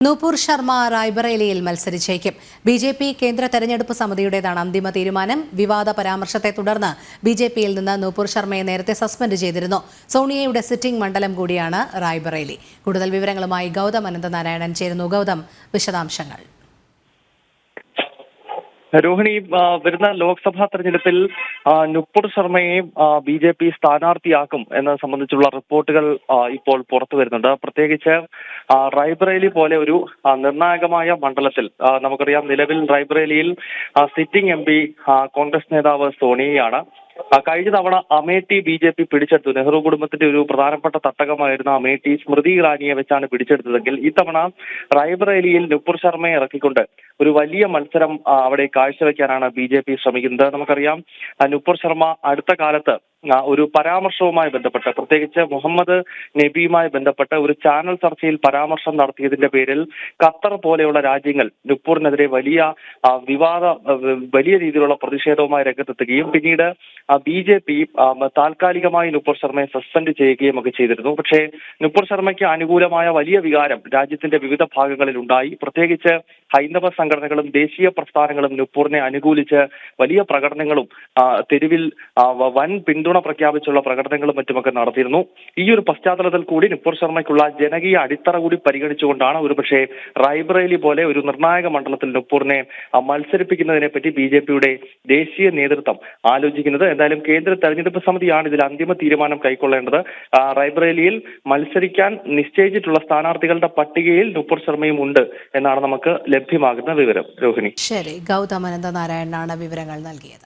Nupur Sharma റായ്ബറേലിയിൽ മത്സരിച്ചേക്കും. BJP കേന്ദ്ര തെരഞ്ഞെടുപ്പ് സമിതിയുടേതാണ് അന്തിമ തീരുമാനം. വിവാദ പരാമർശത്തെ തുടർന്ന് ബി.ജെ.പിയിൽ നിന്ന് നൂപുർ ശർമ്മയെ നേരത്തെ സസ്പെൻഡ് ചെയ്തിരുന്നു. സോണിയയുടെ സിറ്റിംഗ് മണ്ഡലം കൂടിയാണ് റായ്ബറേലി. കൂടുതൽ വിവരങ്ങളുമായി ഗൗതം അനന്തനാരായണൻ ചേരുന്നു. ഗൗതം, വിശദാംശങ്ങൾ. രോഹിണി, വരുന്ന ലോക്സഭാ തെരഞ്ഞെടുപ്പിൽ നൂപുർ ശർമ്മയെ ബി.ജെ.പി സ്ഥാനാർത്ഥിയാക്കും എന്നത് സംബന്ധിച്ചുള്ള റിപ്പോർട്ടുകൾ ഇപ്പോൾ പുറത്തു വരുന്നുണ്ട്. പ്രത്യേകിച്ച് റായ്ബറേലി പോലെ ഒരു നിർണായകമായ മണ്ഡലത്തിൽ നമുക്കറിയാം, നിലവിൽ റായ്ബറേലിയിൽ സിറ്റിംഗ് എം.പി കോൺഗ്രസ് നേതാവ് സോണിയയാണ്. കഴിഞ്ഞ തവണ അമേഠി ബി.ജെ.പി പിടിച്ചെടുത്തു. നെഹ്റു കുടുംബത്തിന്റെ ഒരു പ്രധാനപ്പെട്ട തട്ടകമായിരുന്ന അമേഠി സ്മൃതി ഇറാനിയെ വെച്ചാണ് പിടിച്ചെടുത്തതെങ്കിൽ ഇത്തവണ റായ്ബറേലിയിൽ നൂപുർ ശർമ്മയെ ഇറക്കിക്കൊണ്ട് ഒരു വലിയ മത്സരം അവിടെ കാഴ്ചവെക്കാനാണ് ബി.ജെ.പി ശ്രമിക്കുന്നത്. നമുക്കറിയാം, നൂപുർ ശർമ്മ അടുത്ത കാലത്ത് ഒരു പരാമർശവുമായി ബന്ധപ്പെട്ട്, പ്രത്യേകിച്ച് മുഹമ്മദ് നബിയുമായി ബന്ധപ്പെട്ട് ഒരു ചാനൽ ചർച്ചയിൽ പരാമർശം നടത്തിയതിന്റെ പേരിൽ ഖത്തർ പോലെയുള്ള രാജ്യങ്ങൾ നൂപുറിനെതിരെ വലിയ രീതിയിലുള്ള പ്രതിഷേധവുമായി രംഗത്തെത്തുകയും പിന്നീട് ബി.ജെ.പി താൽക്കാലികമായി നൂപുർ ശർമ്മയെ സസ്പെൻഡ് ചെയ്യുകയും ഒക്കെ ചെയ്തിരുന്നു. പക്ഷേ നൂപുർ ശർമ്മയ്ക്ക് അനുകൂലമായ വലിയ വികാരം രാജ്യത്തിന്റെ വിവിധ ഭാഗങ്ങളിൽ ഉണ്ടായി. പ്രത്യേകിച്ച് ഹൈന്ദവ സംഘടനകളും ദേശീയ പ്രസ്ഥാനങ്ങളും നൂപുറിനെ അനുകൂലിച്ച് വലിയ പ്രകടനങ്ങളും തെരുവിൽ വൻ പിന്തുണ പ്രഖ്യാപിച്ചുള്ള പ്രകടനങ്ങളും മറ്റുമൊക്കെ നടത്തിയിരുന്നു. ഈ ഒരു പശ്ചാത്തലത്തിൽ കൂടി നൂപുർ ശർമ്മയ്ക്കുള്ള ജനകീയ അടിത്തറ കൂടി പരിഗണിച്ചുകൊണ്ടാണ് ഒരുപക്ഷെ റായ്ബറേലി പോലെ ഒരു നിർണായക മണ്ഡലത്തിൽ നൂപുറിനെ മത്സരിപ്പിക്കുന്നതിനെ പറ്റി ബി.ജെ.പിയുടെ ദേശീയ നേതൃത്വം ആലോചിക്കുന്നത്. എന്തായാലും കേന്ദ്ര തെരഞ്ഞെടുപ്പ് സമിതിയാണ് ഇതിൽ അന്തിമ തീരുമാനം കൈക്കൊള്ളേണ്ടത്. റായ്ബറേലിയിൽ മത്സരിക്കാൻ നിശ്ചയിച്ചിട്ടുള്ള സ്ഥാനാർത്ഥികളുടെ പട്ടികയിൽ നൂപുർ ശർമ്മയും ഉണ്ട് എന്നാണ് നമുക്ക് ലഭ്യമാകുന്ന വിവരം. രോഹിണി, ശരി. ഗൗതം അനന്തനാരായണനാണ് വിവരങ്ങൾ നൽകിയത്.